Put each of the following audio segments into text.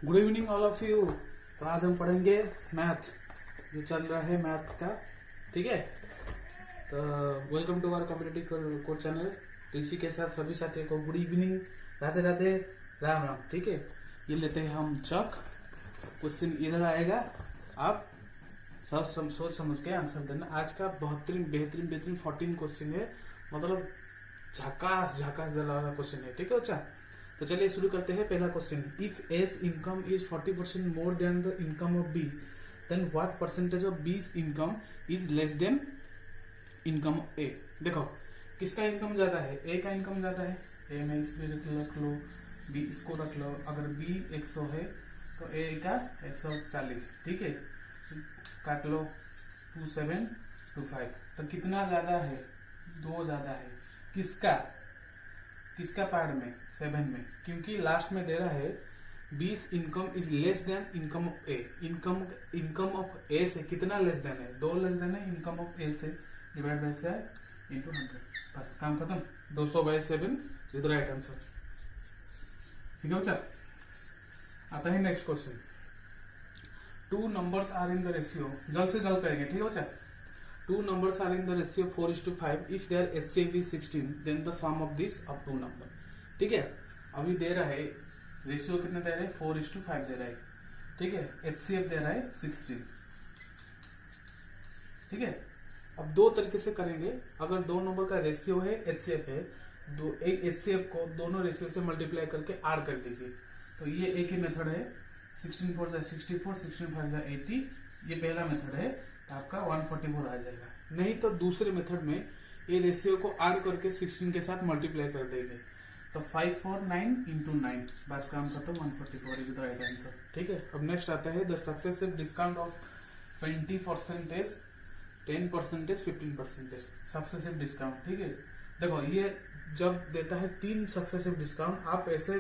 Good evening all of you. तो आज हम पढ़ेंगे मैथ, जो चल रहा है मैथ का। ठीक है, तो welcome to our competitive code channel. तो इसी के साथ सभी साथियों को गुड इवनिंग, राधे राधे, राम राम। ठीक है, ये लेते हैं हम चक। क्वेश्चन इधर आएगा, आप सोच समझ के आंसर देना। आज का बेहतरीन 14 क्वेश्चन है, मतलब झकास वाला क्वेश्चन है। ठीक है बच्चा, तो चलिए शुरू करते हैं। पहला question, if A's income is 40% more than the income of B, then what percentage of B's income is less than income of A. देखो किसका इनकम ज्यादा है, ए का इनकम ज्यादा है। ए में इसमें रख लो, बी इसको रख लो। अगर बी 100 है तो ए का 140। ठीक है, काट लो 2725। तो कितना ज्यादा है, 2 ज्यादा है। किसका पार्ट में, 7 में, क्योंकि लास्ट में दे रहा है B's income is less than income of A. Income of A से कितना लेस देन है, 2 लेस देन है इनकम ऑफ ए से, डिवाइड बाय 7 इंटू 100। बस काम खत्म। 200/7 विद राइट आंसर। ठीक है बच्चा, आता है next question. 2 numbers are in the ratio, जल्द से जल्द करेंगे। ठीक है बच्चा, 2 numbers are in the ratio 4:5. If their HCF is 16, then the sum of this of 2 number. ठीक है, अभी दे रहा है रेशियो कितना दे रहा है, 4:5 दे रहा है। ठीक है, HCF दे रहा है 16। ठीक है, अब 2 तरीके से करेंगे। अगर 2 नंबर का रेशियो है, HCF है, एक HCF को दोनों रेशियो से मल्टीप्लाई करके आर कर दीजिए। तो ये एक ही मेथड है। 16 4 64, 16 5 80। ये पहला मेथड है, आपका 144 आ जाएगा। नहीं तो दूसरे मेथड में ये रेशियो को ऐड करके 16 के साथ मल्टीप्लाई कर देंगे। तो 549 इंटू 9, बस काम खत्म। 144 इज द राइट आंसर। ठीक है, अब नेक्स्ट आता है the successive discount of 20%, 10%, 15% successive discount. ठीक है, देखो ये जब देता है 3 सक्सेसिव डिस्काउंट, आप ऐसे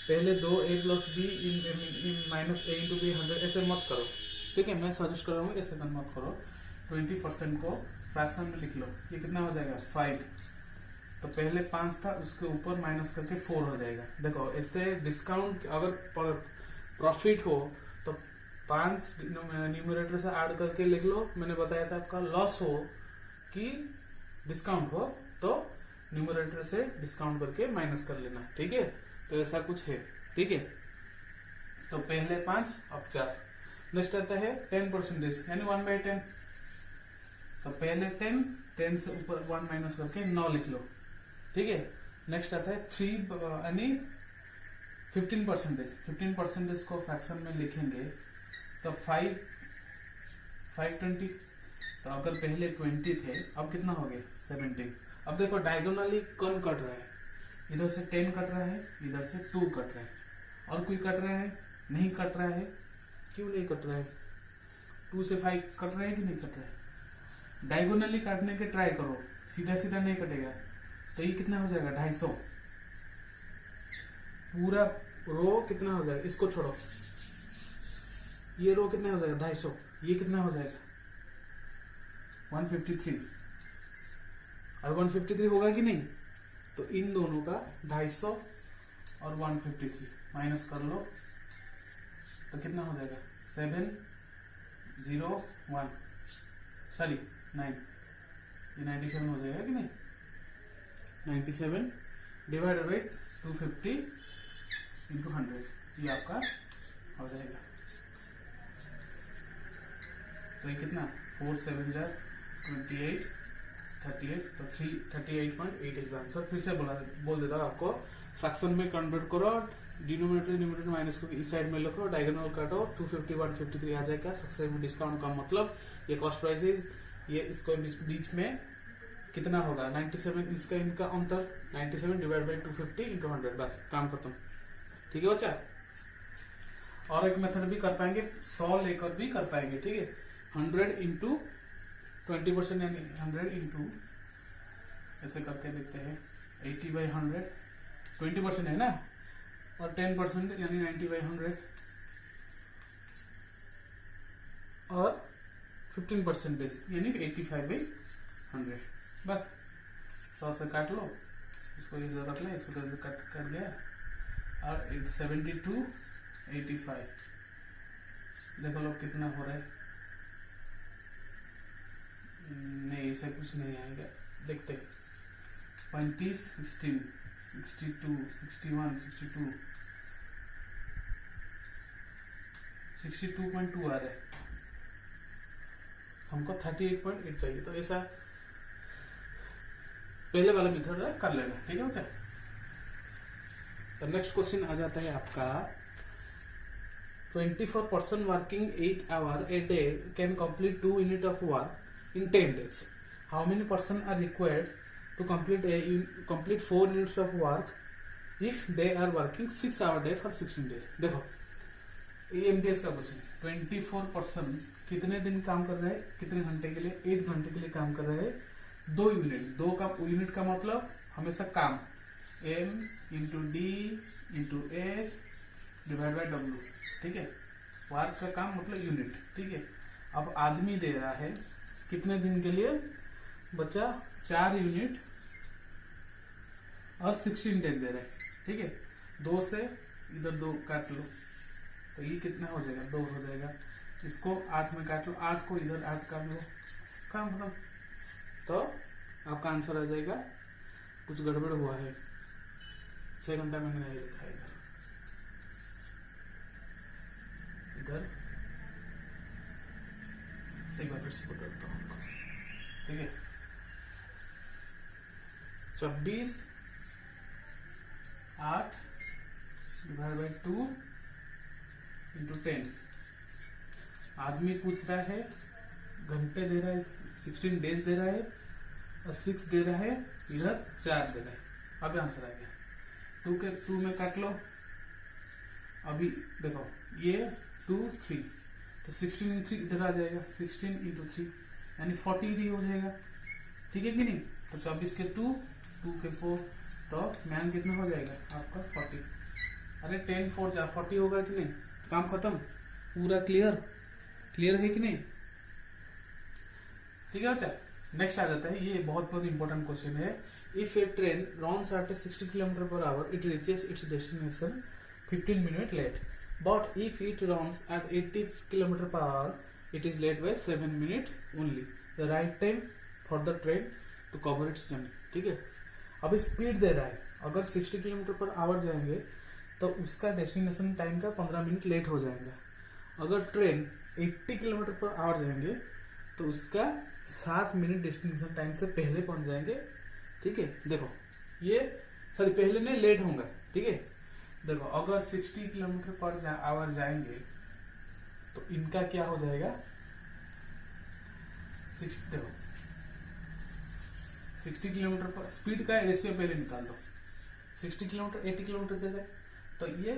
पहले 2 a plus b in minus a into b 100 ऐसे मत करो। ठीक है, मैं सजेस्ट कर रहा हूँ ऐसे मत करो। 20% को फ्रैक्शन में लिख लो। ये कितना हो जाएगा, 5। तो पहले 5 था, उसके ऊपर माइनस करके 4 हो जाएगा। देखो ऐसे डिस्काउंट, अगर प्रॉफिट हो तो 5 न्यूमरेटर से ऐड करके लिख लो। मैंने बताया था आपका लॉस हो कि डिस्काउंट हो तो न्यूमरेटर से डिस्काउंट करके माइनस कर लेना। ठीक है, तो ऐसा कुछ है। ठीक है, तो पहले 5 अब 4। नेक्स्ट आता है 10% यानी 1/10। तो पहले 10 से ऊपर 1 माइनस करके 9 लिख लो। ठीक है, नेक्स्ट आता है 3 यानी 15% को फ्रैक्शन में लिखेंगे तो 520। तो अगर पहले 20 थे, अब कितना हो गया, 17। अब देखो डायगोनली कौन कट रहा है, इधर से 10 कट रहा है, इधर से 2 कट रहा है। और कोई कट रहा है, नहीं कट रहा है। क्यों नहीं कट रहा है, 2 से 5 कट रहा है कि नहीं कट रहा है। डायगोनली काटने के ट्राई करो, सीधा सीधा नहीं कटेगा। तो ये कितना हो जाएगा, 250। पूरा रो कितना हो जाएगा, इसको छोड़ो, ये रो कितना हो जाएगा, 250। ये कितना हो जाएगा, 153। और 153 होगा कि नहीं, तो इन दोनों का 250 और 153 माइनस कर लो तो कितना हो जाएगा, 701, सॉरी 9। ये 97 हो जाएगा कि नहीं, 97 डिवाइडेड बाई 250 इंटू 100, ये आपका हो जाएगा। तो ये कितना, 4 7 28 38। तो 38.8 इज द आंसर। फिर से बोल देता हूँ आपको, फ्रैक्शन में कन्वर्ट करो, डिनोमिनेटर न्यूमरेटर माइनस को इस साइड में लिखो, डायगोनल काटो, 250 153 आ जाएगा। सक्सेसिव डिस्काउंट का मतलब ये कॉस्ट प्राइस, ये इसको बीच में कितना होगा, 97। इसका इनका अंतर 97 डिवाइड बाई 250 इंटू 100, बस काम खत्म। ठीक है बच्चा, और एक मेथड भी कर पाएंगे, 100 लेकर भी कर पाएंगे। ठीक है, 100 इंटू 20% यानी 100 इंटू ऐसे करके देखते हैं, 80/100 20% है ना, और 10% यानी 90/100, और 15% बेस यानी 85/100। बस 100 से काट लो, इसको इधर रख ले, इसको कट गया। और 72 85। देखो लोग कितना हो रहा है। नहीं ऐसा कुछ नहीं आएगा, देखते हैं। 35, 16, 62, 61, 62, 62.2 आ रहा है। हमको 38.8 चाहिए, तो ऐसा पहले वाला मेथड कर लेना, ठीक है बच्चा। तो नेक्स्ट क्वेश्चन आ जाता है आपका 24 person working 8 hour a day can complete 2 unit of work in 10 days. How many person are required to complete 4 units of work if they are working 6 hour day for 16 days? देखो ये MTS का question. 24 person कितने दिन काम कर रहे हैं, कितने घंटे के लिए? 8 घंटे के लिए काम कर रहे हैं। 2 यूनिट, 2 का यूनिट का मतलब हमेशा काम m into D into H divide by W, ठीक है। वर्क का काम मतलब यूनिट, ठीक है। अब आदमी दे रहा है कितने दिन के लिए बच्चा? 4 यूनिट और 16 डेज दे रहे हैं, ठीक है। 2 से इधर 2 काट लो तो ये कितना हो जाएगा? 2 हो जाएगा। इसको 8 में काट लो, 8 को इधर 8 काट लो, काम खत्म। तो आपका आंसर आ जाएगा। कुछ गड़बड़ हुआ है, 6 घंटा मैंने नहीं लिखा है इधर। एक बार फिर से बताता हूँ आपको, ठीक है। 24 8 डिवाइड बाई 2 इंटू 10। आदमी पूछ रहा है, घंटे दे रहा है, 16 डेज दे रहा है और 6 दे रहा है, इधर 4 दे रहा है। अब आंसर आ गया। 2 के 2 में काट लो। अभी देखो ये 2 3 तो 16 इंटू 3 इधर आ जाएगा, 16 इंटू 3 यानी 40 हो जाएगा, ठीक है कि नहीं। तो 24 के 2 के 4 तो मैन कितना हो जाएगा आपका 40। अरे 10 4 जा 40 होगा कि नहीं? काम खत्म, पूरा क्लियर है कि नहीं? ठीक है बच्चा। नेक्स्ट आ जाता है, ये बहुत इंपॉर्टेंट क्वेश्चन है। If A train runs at 60 km/h, it reaches its destination 15 minutes late. But if it runs at 80 km/h, it is late by 7 minutes only. The right time for the train to cover its journey. ठीक है। अभी speed दे रहा है, अगर 60 km/h जाएंगे तो उसका destination time का 15 मिनट लेट हो जाएगा। अगर ट्रेन 80 km/h जाएंगे तो उसका 7 मिनट डेस्टिनेशन टाइम से पहले पहुंच जाएंगे, ठीक है। देखो ये सॉरी पहले नहीं, लेट होंगे, ठीक है। देखो अगर 60 km/h जाएंगे तो इनका क्या हो जाएगा? 60 देखो 60 किलोमीटर स्पीड का रेशियो पहले निकाल दो। 60 किलोमीटर 80 किलोमीटर दे रहे तो ये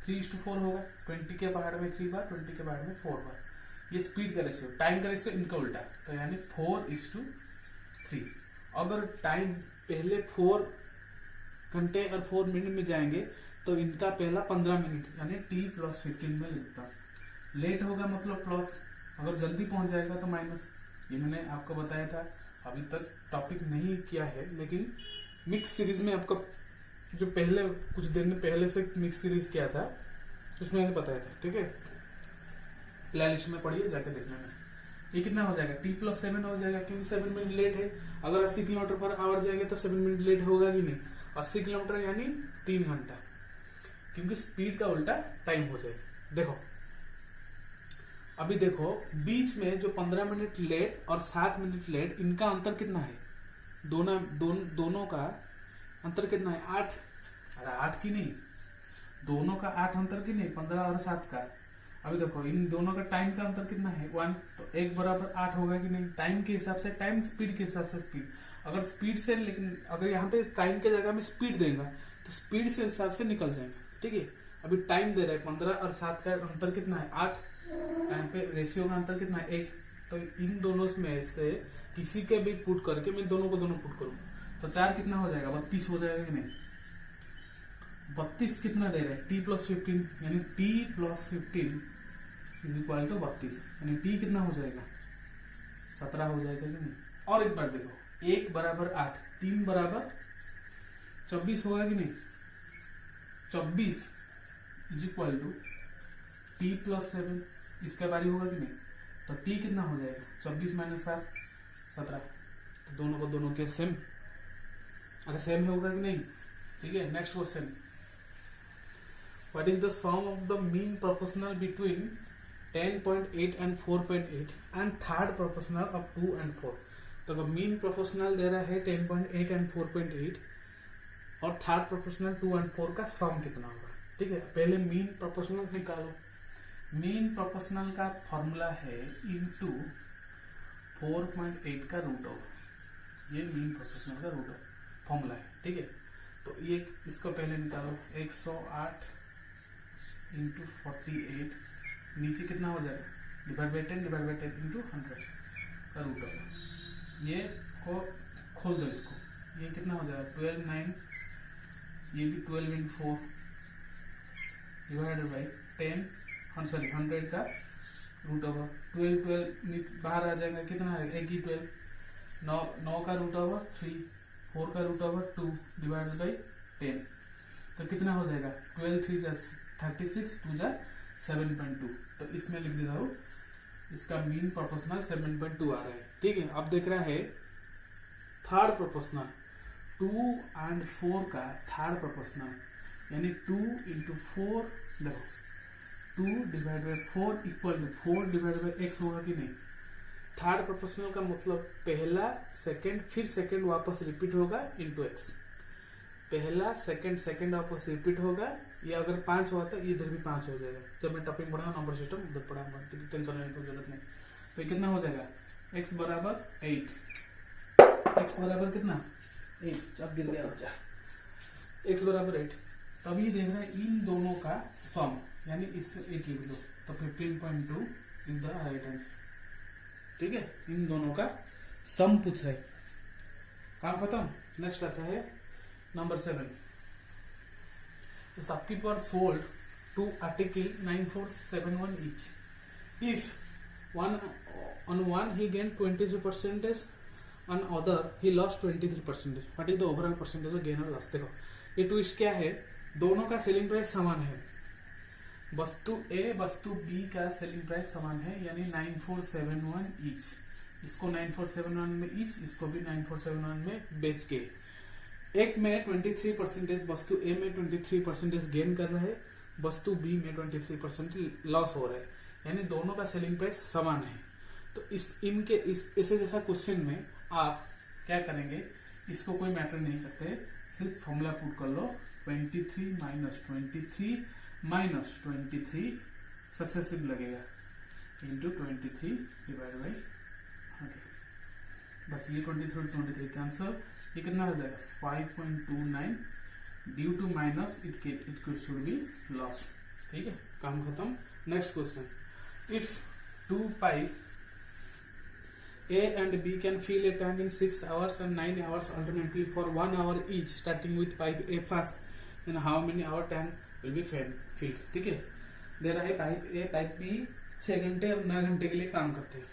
3:4 होगा। 20 के पहाड़ में 3 बार, 20 के पहाड़ में 4 बार। ये स्पीड का रेशियो, टाइम का रेशियो इनका उल्टा, तो यानी 4:3। अगर टाइम पहले 4 घंटे और 4 मिनट में जाएंगे तो इनका पहला 15 मिनट यानी t+15 में लिखता। लेट होगा मतलब प्लस, अगर जल्दी पहुंच जाएगा तो माइनस। ये मैंने आपको बताया था, अभी तक टॉपिक नहीं किया है, लेकिन मिक्स सीरीज में आपको जो पहले कुछ दिन पहले से मिक्स सीरीज किया था उसमें मैंने बताया था, ठीक है। प्ले लिस्ट में पढ़िए, जाकर देख लेना। ये कितना हो जाएगा? t+7 हो जाएगा, क्योंकि 7 मिनट लेट है। अगर 80 km/h जाएंगे तो 7 मिनट लेट होगा कि नहीं? 80 किलोमीटर यानी 3 घंटा, क्योंकि स्पीड का उल्टा टाइम हो जाएगा। देखो अभी देखो बीच में जो 15 मिनट लेट और 7 मिनट लेट, इनका अंतर कितना है? दोनों का अंतर कितना है? 8। अरे 8 की नहीं, दोनों का 8 अंतर की नहीं, 15 और 7 का। अभी देखो इन दोनों का टाइम का अंतर कितना है? 1। तो 1 बराबर 8 होगा कि नहीं? टाइम के हिसाब से टाइम, स्पीड के हिसाब से स्पीड। अगर स्पीड से, लेकिन अगर यहाँ पे टाइम के जगह में स्पीड देगा तो स्पीड से हिसाब से निकल जाएंगे, ठीक है। अभी टाइम दे रहा है 15 और 7 का अंतर कितना है? 8। यहाँ पे रेशियो का अंतर कितना है? 1। तो इन दोनों में से किसी के भी पुट करके मैं दोनों पुट करूँ तो 4 कितना हो जाएगा? 32 हो जाएगा कि नहीं? 32 कितना दे रहा है? t+15 यानी t+15 इज इक्वल टू 32, यानी t कितना हो जाएगा? 17 हो जाएगा कि नहीं? और एक बार देखो, 1 बराबर 8, 3 बराबर 24 होगा कि नहीं? 24 is equal to t plus 7, इसका वैल्यू होगा कि नहीं, तो टी कितना हो जाएगा 24 माइनस 7 17, तो दोनों को दोनों के सेम, अरे सेम होगा कि नहीं। ठीक है, next question, what is the sum of the mean proportional between 10.8 and 4.8 and third proportional of 2 and 4। तो अगर मीन प्रोपोर्शनल दे रहा है 10.8 एंड 4.8 और थर्ड प्रोपोर्शनल 2 एंड 4 का सम कितना होगा। ठीक है, पहले मीन प्रोपोर्शनल निकालो। मीन प्रोपोर्शनल का फॉर्मूला है इनटू 4.8 का रूट ओवर, ये मीन प्रोपोर्शनल का रूट फॉर्मूला है। ठीक है, तो ये इसको पहले निकालो, 108 इंटू 48, नीचे कितना हो जाएगा डिवाइड बाई 10 इंटू 100 का रूट ओवर, ये को खोल दो इसको, ये कितना हो जाएगा 12 9, ये भी 12 इंटू 4 डिवाइडेड बाई 100 का रूट ओवर, 12 बाहर आ जाएगा, कितना है 1 की 12, 9 का रूट ओवर 3, 4 का रूट ओवर 2 डिवाइडेड बाई 10, तो कितना हो जाएगा 12 3 जा 36, 2 जा 7.2, तो इसमें लिख देता हूँ इसका मीन प्रोपोर्शनल 7.2 आ रहा है। ठीक है, अब देख रहा है थर्ड प्रोपोर्शनल 2 एंड 4 का थर्ड प्रोपोर्शनल, यानी 2 इंटू 4, देखो 2 divide by 4 equal to 4 divide by x होगा कि नहीं। थर्ड प्रोपोर्शनल का मतलब पहला सेकंड फिर सेकंड वापस रिपीट होगा इंटू x, पहला सेकंड वापस रिपीट होगा, ये अगर 5 हुआ तो इधर भी 5 हो जाएगा। जब मैं टॉपिक पढ़ाऊंगा नंबर सिस्टम उधर पढ़ाऊंगा, टेंशन लेने की जरूरत नहीं। तो ये कितना हो जाएगा x बराबर 8, x बराबर कितना 8, अब गिर गया बच्चा, x बराबर 8। तभी देख रहे हैं इन दोनों का सम, यानी इससे 8 लिख दो, तो 15.2 इज द राइट आंसर। ठीक है, इन दोनों का सम पूछ रहे, काम खत्म। नेक्स्ट आता है number 7, the shopkeeper sold 2 articles 9471 each. If on one he gained 23%, on other he lost 23%. What is the overall percentage of gain or loss? देखो ये ट्विस्ट क्या है, दोनों का सेलिंग प्राइस समान है, वस्तु ए वस्तु बी का सेलिंग प्राइस समान है, यानी 9471 ईच। इसको 9471 में ईच, इसको भी 9471 में बेच के एक में 23% वस्तु ए में 23% गेन कर रहा है, वस्तु बी में 23% लॉस हो रहा है, यानी दोनों का सेलिंग प्राइस समान है। तो इसे जैसा क्वेश्चन में आप क्या करेंगे, इसको कोई मैटर नहीं करते, सिर्फ फॉर्मूला पुट कर लो, 23 माइनस 23 सक्सेसिव लगेगा इंटू 23 डिवाइड बाई 100, बस ये 23 कैंसल, ये कितना हो जाएगा 5.29 due to minus it should be loss. ठीक है, काम खत्म। Next question, if 2 pipe A and B can fill a tank in 6 hours and 9 hours alternately for 1 hour each, starting with pipe A first, then how many hour tank will be filled। ठीक है, दे रहा है pipe A pipe B 6 घंटे और 9 घंटे के लिए काम करते हैं,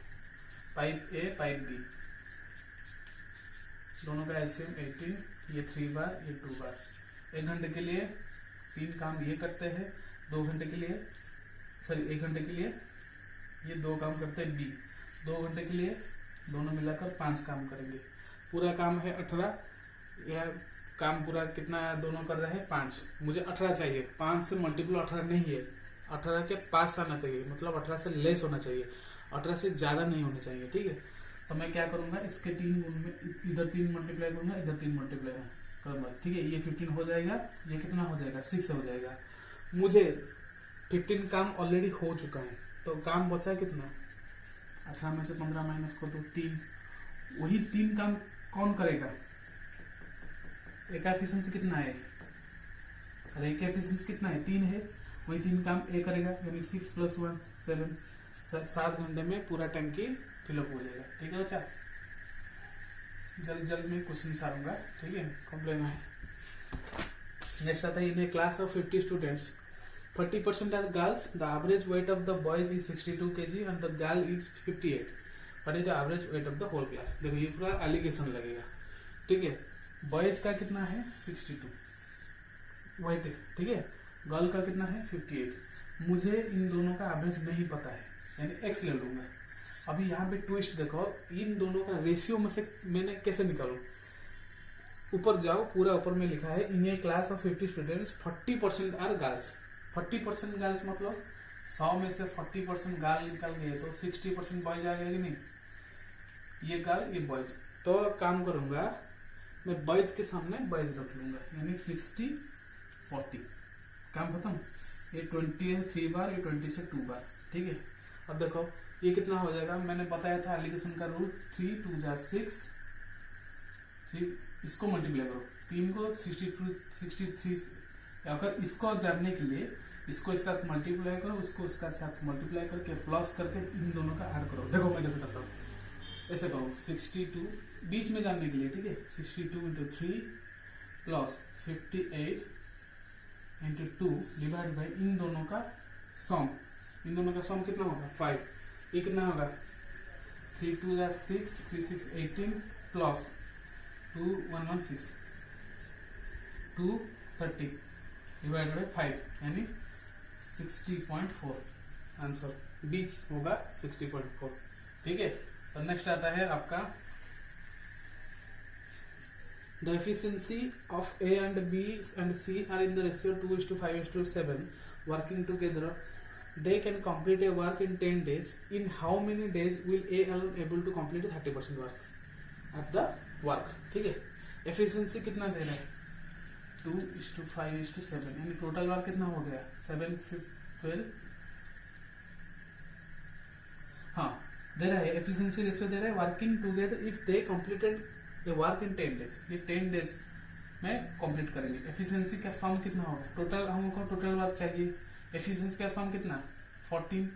पाइप A पाइप B दोनों का एलसीएम 18, ये 3 बार ये 2 बार, 1 घंटे के लिए 3 काम ये करते हैं, 2 घंटे के लिए 1 घंटे के लिए ये 2 काम करते हैं B, 2 घंटे के लिए दोनों मिलाकर 5 काम करेंगे, पूरा काम है 18, यह काम पूरा कितना दोनों कर रहे हैं 5, मुझे 18 चाहिए, 5 से मल्टीपल 18 नहीं है, 18 के पास आना चाहिए, मतलब 18 से लेस होना चाहिए, 18 से ज्यादा नहीं होना चाहिए। ठीक है, तो मैं क्या करूंगा, इसके 3 गुण में इधर 3 मल्टीप्लाई करूंगा, इधर 3 मल्टीप्लाई करूंगा। ठीक है, ये 15 हो जाएगा, ये कितना हो जाएगा 6 हो जाएगा। मुझे 15 काम ऑलरेडी हो चुका है, तो काम बचा कितना, 18 में से 15 माइनस कर दो 3, वही 3 काम कौन करेगा, एक एफिशिएंसी कितना है, अरे एक एफिशिएंसी कितना है 3 है, वही 3 काम ए करेगा, यानी 6 + 1 7, 7 घंटे में पूरा टंकी फिलअप हो जाएगा। ठीक है बच्चा, जल्द में क्वेश्चन सारूंगा। ठीक है, कंप्लेन है। नेक्स्ट आता है, in a class of 50 students 40% are girls, the average weight of the boys is 62 kg and the girl is 58. What is the average weight of the whole class? देखो ये पूरा allegation लगेगा। ठीक है, boys का कितना है 62 वेट, ठीक है, गर्ल का कितना है 58। मुझे इन दोनों का एवरेज नहीं पता है, यानी एक्स ले लूंगा। अभी यहाँ पे ट्विस्ट देखो, इन दोनों का रेशियो में से मैंने कैसे निकालू, ऊपर जाओ, पूरा ऊपर में लिखा है in a class of 50 students 40% are girls. 40% girls मतलब 100 में से 40% गर्ल निकल गए तो 60% बॉयज आ गए कि नहीं, ये गर्ल ये बॉयज। तो काम करूंगा मैं बॉयज के सामने बॉयज रख लूंगा, यानी 60-40, काम खत्म। ये 20 है 3 बार, ये 20 से 2 बार, ठीक है। अब देखो ये कितना हो जाएगा, मैंने बताया था एलिगेशन का रूल 3 2 जा 6, इसको मल्टीप्लाई करो 3 को 63। अगर इसको जानने के लिए इसको इसके साथ मल्टीप्लाई करो, उसको उसका साथ मल्टीप्लाई करके प्लस करके इन दोनों का ऐड करो। देखो मैं कैसे करता हूँ, ऐसे करो 62 बीच में जानने के लिए, ठीक है। 62 into 3 plus 58 into 2 divide by इन दोनों का सम। इन दोनों का सम कितना होगा 5। ये कितना होगा 3 2 जा 6, 3 6 18 प्लस 2 1 1 6 230 डिवाइड बाई 5, यानी 60.4 आंसर बीच होगा 60.4, ठीक है। तो नेक्स्ट आता है आपका the efficiency of a and b and c are in the ratio 2:5:7 working together they can complete a work in 10 days. In how many days will A alone able to complete 30% work at the work, ठीक है। Efficiency कितना दे रहा है 2:5:7, यानी total work कितना हो गया 7 12, हाँ दे रहा है। एफिशिएंसी रेशियो दे रहा है working together if they completed A work in 10 days, ये 10 डेज में कंप्लीट करेंगे। एफिशिएंसी का सम कितना होगा, टोटल हमको टोटल वर्क चाहिए, एफिशिएंसी का सम कितना 14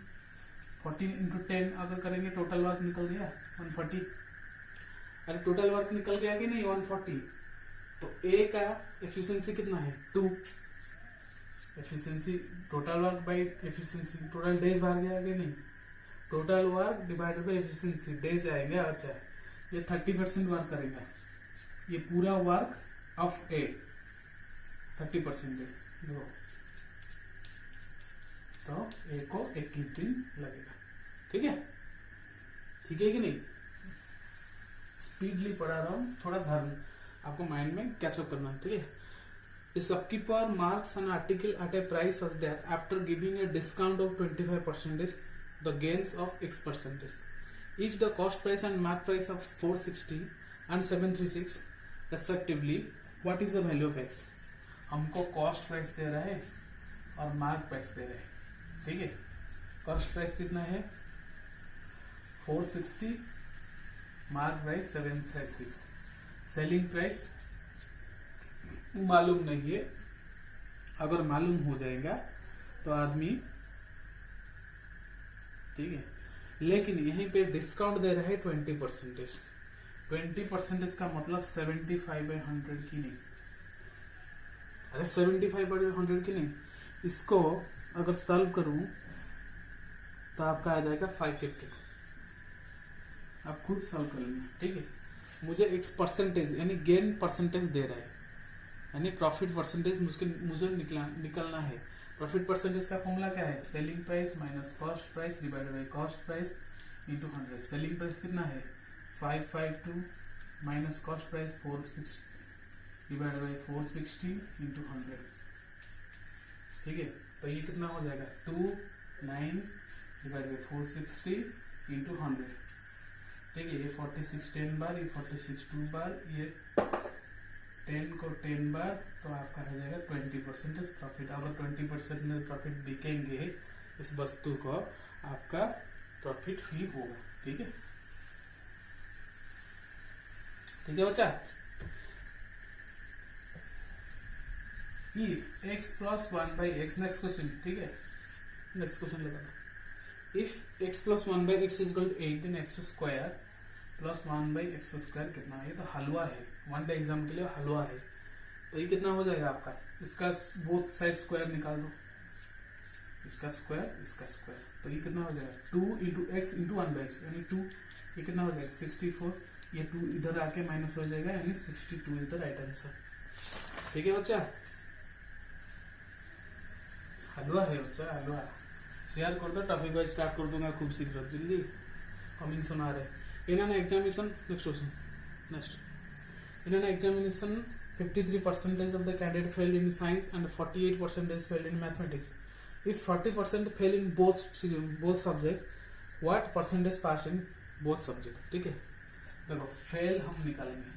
इंटू 10 अगर करेंगे टोटल वर्क निकल गया 140। अरे टोटल वर्क निकल गया कि नहीं 140, तो ए का एफिशिएंसी कितना है 2। Efficiency total work by efficiency, total days बाहर गया कि नहीं, total work divided by efficiency, days आएगा। अच्छा ये 30% वर्क करेगा, ये पूरा वर्क ऑफ ए 30%, देखो तो ए को 21 दिन लगेगा, ठीक है। ठीक है कि नहीं, स्पीडली पढ़ा रहा हूं, थोड़ा धर्म आपको माइंड में कैचअप करना है, ठीक है। The shopkeeper marks an article at a price such that after giving a discount of 25%, the gains of X%. If the cost price and mark price of 460 and 736 respectively, what is the value of X? हमको cost price दे रहा है और mark price दे रहा है, ठीक है। Cost price कितना है 460, मार्क प्राइस 736, सेलिंग प्राइस मालूम नहीं है। अगर मालूम हो जाएगा तो आदमी, ठीक है, लेकिन यहीं पे डिस्काउंट दे रहा है 20%। 20% का मतलब 75/100 की नहीं, अरे 75/100 की नहीं, इसको अगर सॉल्व करूं तो आपका आ जाएगा 550। आप खुद सॉल्व कर लेना, ठीक है। मुझे एक परसेंटेज यानी गेन परसेंटेज दे रहा है, यानी प्रॉफिट परसेंटेज मुझे निकलना है। प्रॉफिट परसेंटेज का फॉर्मूला क्या है, selling price minus cost price divided by cost price into 100। Selling price कितना है 552 minus cost price 460 divided by 460 into 100, ठीक है। तो ये कितना हो जाएगा 29 डिवाइड बाय 460 इंटू 100, ठीक है। ये 46 10 बार, ये 46 2 बार, ये 10 को 10 बार, तो आपका हो जाएगा 20% प्रॉफिट। अगर 20% प्रॉफिट बिकेंगे इस वस्तु को, आपका प्रॉफिट ही होगा, ठीक है। ठीक है बच्चा, if x plus 1 by x, next question, ठीक है। नेक्स्ट क्वेश्चन लगाना, if x plus 1 by x is equal to 8, then x square plus 1 by x square कितना है, ये तो हलवा है, वन डे एग्जाम के लिए हलवा है। तो ये कितना हो जाएगा आपका, इसका बोथ साइड स्क्वायर निकाल दो, इसका स्क्वायर इसका स्क्वायर, तो ये कितना हो जाएगा 2 into x into 1 by x, यानी 2, ये कितना हो जाएगा 64, ये 2 इधर आके माइनस हो जाएगा, यानी 62 इधर राइट आंसर, ठीक है बच्चा। हलवा है बच्चा, हलवा। शेयर कर दो, टॉपिक वाइज स्टार्ट कर दूंगा खूब शीघ्र, जल्दी कमिंग सुन आ रहे। इन्होंने एग्जामिनेशन नेक्स्ट क्वेश्चन नेक्स्ट इन्होंने examination 53% of the candidate failed in science and 48% failed in mathematics. If 40% fail in both subject, what percentage passed in both subject? ठीक है, देखो फेल हम निकालेंगे,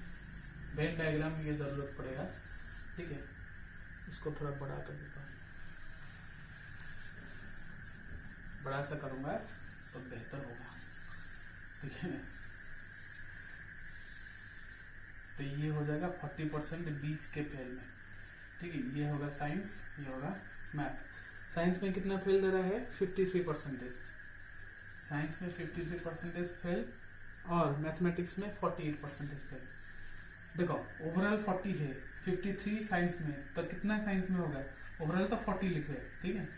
वेन डायग्राम की जरूरत पड़ेगा। ठीक है, इसको थोड़ा बड़ा कर देता हूँ, बड़ा सा करूंगा तो बेहतर होगा। ठीक है, तो ये हो जाएगा 40% बीच के फेल में। ठीक है, ये होगा साइंस, ये होगा मैथ। साइंस में कितना फेल दे रहा है? 53%। साइंस में 53% फेल और मैथमेटिक्स में 48% फेल। देखो ओवरऑल 40 है, 53 साइंस में, तो कितना साइंस में होगा? ओवरऑल तो 40 लिख रहे हैं। ठीक है,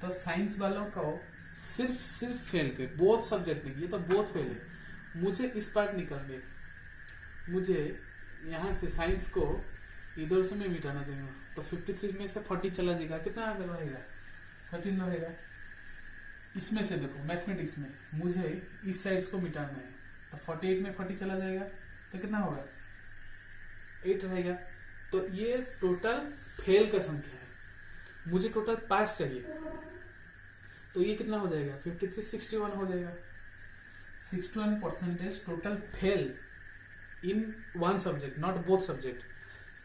तो साइंस वालों को सिर्फ फेल के, बोथ सब्जेक्ट नहीं, ये तो बोथ फेल है। मुझे इस पार्ट निकालने, मुझे यहाँ से साइंस को इधर से मैं मिटाना चाहिए, तो 53 में से 40 चला जाएगा, कितना रहेगा? 13 रहेगा। इसमें से देखो मैथमेटिक्स में मुझे इस साइड को मिटाना है, तो 48 में 40 चला जाएगा, तो कितना होगा? 8 रहेगा। तो ये टोटल फेल का संख्या है, मुझे टोटल पास चाहिए, तो ये कितना हो जाएगा? 53 61 हो जाएगा। 61% total fail in one subject, not both subject.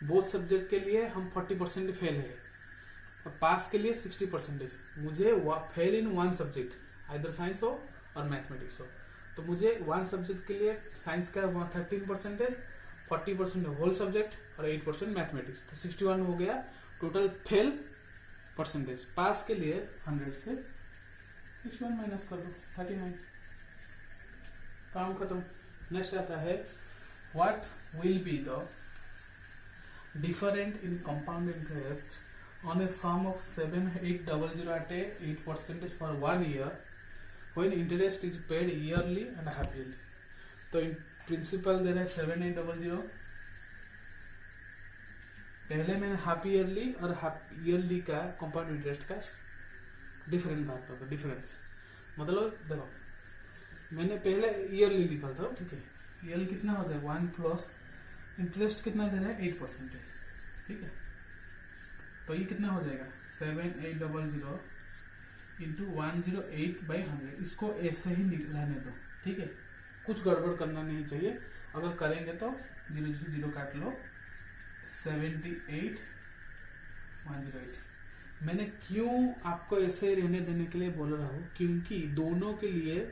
Both subject के लिए हम 40% फेल है, और पास के लिए 60%। मुझे fail in one subject, either science हो और मैथमेटिक्स हो, तो मुझे वन सब्जेक्ट के लिए साइंस का 13%, 40% होल सब्जेक्ट और 8% मैथमेटिक्स, तो 61 हो गया टोटल फेल परसेंटेज। पास के लिए 100 से 61 माइनस कर दो, 39। काम खत्म। नेक्स्ट आता है, what will be the difference in compound interest on a sum of 7800 at 8% for 1 year when interest is paid yearly and half yearly? तो प्रिंसिपल दे रहे 7800, पहले मैंने हाफ ईयरली और हाफ ईयरली का कंपाउंड इंटरेस्ट का different बात होगा। Difference मतलब देखो, मैंने पहले ईयरली लिखा था। ठीक है, ईयरली कितना होता है? 1 प्लस इंटरेस्ट कितना देना है? 8%। ठीक है, तो ये कितना हो जाएगा? 7800 इंटू 108/100। इसको ऐसे ही रहने दो। ठीक है, कुछ गड़बड़ करना नहीं चाहिए, अगर करेंगे तो 0 से 0 काट लो। 78 108। मैंने क्यों आपको ऐसे रहने देने के लिए बोल रहा हूँ, क्योंकि दोनों के लिए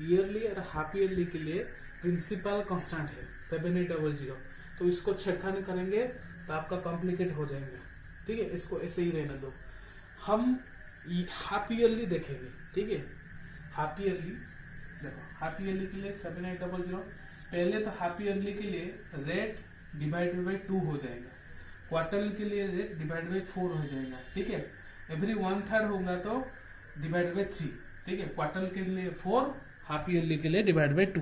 ईयरली और हाफ ईयरली के लिए प्रिंसिपल कांस्टेंट है 7800, तो इसको छेड़खानी करेंगे तो आपका कॉम्प्लिकेट हो जाएगा। ठीक है, इसको ऐसे ही रहने दो। हम हाफ ईयरली देखेंगे। ठीक है, हाफ ईयरली देखो, हाफ ईयरली के लिए 7800, पहले तो हाफ ईयरली के लिए रेट डिवाइडेड बाई 2 हो जाएगा, क्वार्टर के लिए रेट डिवाइड बाई 4 हो जाएगा। ठीक है, एवरी 1/3 होगा तो डिवाइड बाई 3। ठीक है, क्वार्टर के लिए 4, हाफ ईयरली के लिए डिवाइड बाई 2।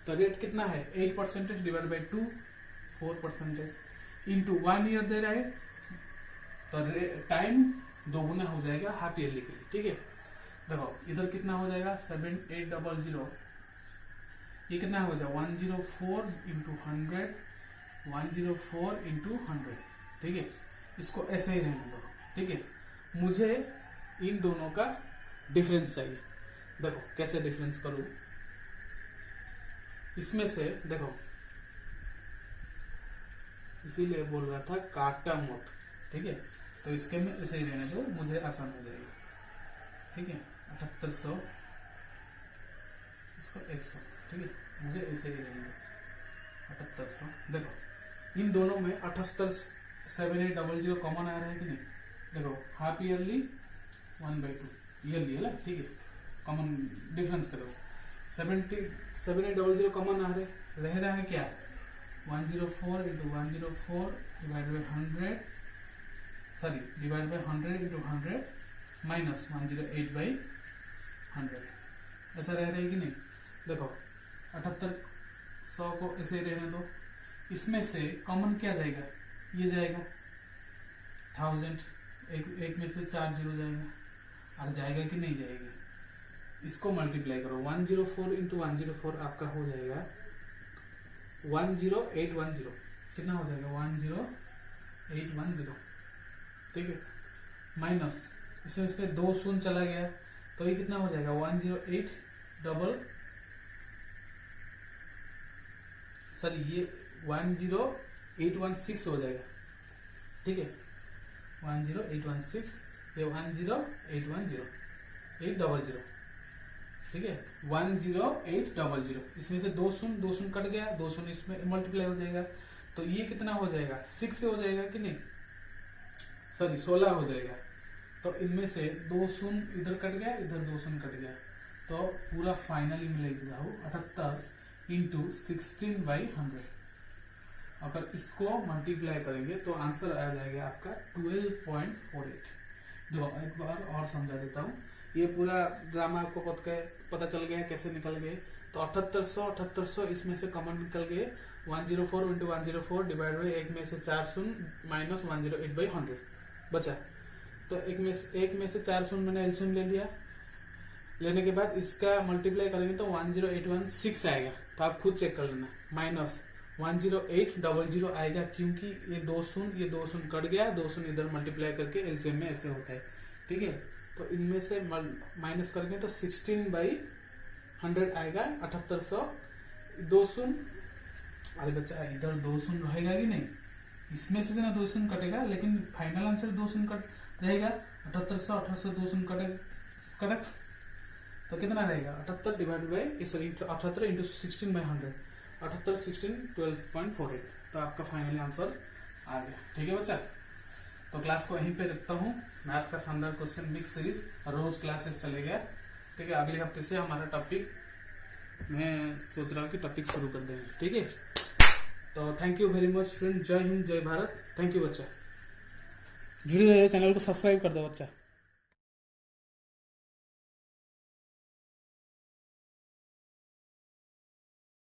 तो रेट कितना है? 8% डिवाइड बाई 2, 4% इंटू 1 ईयर दे रहा है, तो टाइम दोगुना हो जाएगा हाफ ईयरली के लिए। ठीक है, देखो इधर कितना हो जाएगा? 7800, ये कितना हो जाएगा? 104 इंटू 100, 104 इंटू 100। ठीक है, इसको ऐसे ही रहने दो। ठीक है, मुझे इन दोनों का डिफरेंस चाहिए। देखो कैसे डिफरेंस करूं, इसमें से देखो, इसीलिए बोल रहा था काटा मत। ठीक है, तो इसके में ऐसे ही रहने दो, मुझे आसान हो जाएगा। ठीक है, 7800 इसको 100। ठीक है, मुझे ऐसे ही रहने दो 7800। देखो इन दोनों में 78 7800 कॉमन आ रहा है कि नहीं? देखो हाफ ईयरली 1/2 ईयरली है ना। ठीक है, कॉमन डिफरेंस करो। 7800 कॉमन आ रहा है क्या? 104 into 104 divide by 100, sorry divide by 100 into 100 minus 108/100। ऐसा रह रहा है कि नहीं? देखो 7800 को ऐसे रहने दो, इसमें से कॉमन क्या जाएगा? ये जाएगा 1000, एक में से 4 जीरो जाएगा और जाएगा कि नहीं जाएगा। इसको मल्टीप्लाई करो 104 इंटू 104 आपका हो जाएगा 10810। कितना हो जाएगा 10810। ठीक है, माइनस इसमें 2 शून्य चला गया तो ये कितना हो जाएगा 108 डबल सॉरी ये 10816 हो जाएगा। ठीक है 10816 ये 10810 800। ठीक है 10800 इसमें से 2 शून्य कट गया, 2 शून्य इसमें मल्टीप्लाई हो जाएगा तो ये कितना हो जाएगा 6 से हो जाएगा कि नहीं, सॉरी 16 हो जाएगा। तो इनमें से 2 शून्य इधर कट गया, इधर 2 शून्य कट गया तो पूरा फाइनली मिलेगा 78 इंटू 16/100। अगर इसको मल्टीप्लाई करेंगे तो आंसर आ जाएगा आपका 12.48। देखो एक बार और समझा देता हूँ, ये पूरा ड्रामा आपको पता चल गया कैसे निकल गए। तो 7800 इसमें से कॉमन निकल गए 104 इंटू 104 डिवाइड बाई एक में से 4 शून्य माइनस 108/100 बचा। तो एक में से 4 शून्य मैंने एलसीएम ले लिया, लेने के बाद इसका मल्टीप्लाई करेंगे तो 10816 आएगा। तो आप खुद चेक कर लेना, माइनस 10800 आएगा क्योंकि ये 2 शून्य कट गया, 2 शून्य इधर मल्टीप्लाई करके एलसीएम में ऐसे होता है। ठीक है तो इनमें से माइनस करेंगे तो 16/100 आएगा 7800। 2 शून्य अरे बच्चा इधर 2 शून्य रहेगा कि नहीं, इसमें से ना 2 शून्य कटेगा लेकिन फाइनल आंसर 2 शून्य कट रहेगा। 7800 2 शून्य कटक तो कितना रहेगा 78 डिवाइड बाई सॉरी 78 इंटू 16/100 78 16 12.48। तो आपका फाइनली आंसर आ गया। ठीक है बच्चा, तो क्लास को यहीं पे रखता हूँ। मैथ का शानदार क्वेश्चन मिक्स सीरीज रोज क्लासेस चले गया। ठीक है अगले हफ्ते से हमारा टॉपिक मैं सोच रहा हूँ कि टॉपिक शुरू कर देंगे। ठीक है तो thank you very much friend. जय हिंद जय भारत। थैंक यू बच्चा, जुड़े रहिए, चैनल को सब्सक्राइब कर दो बच्चा।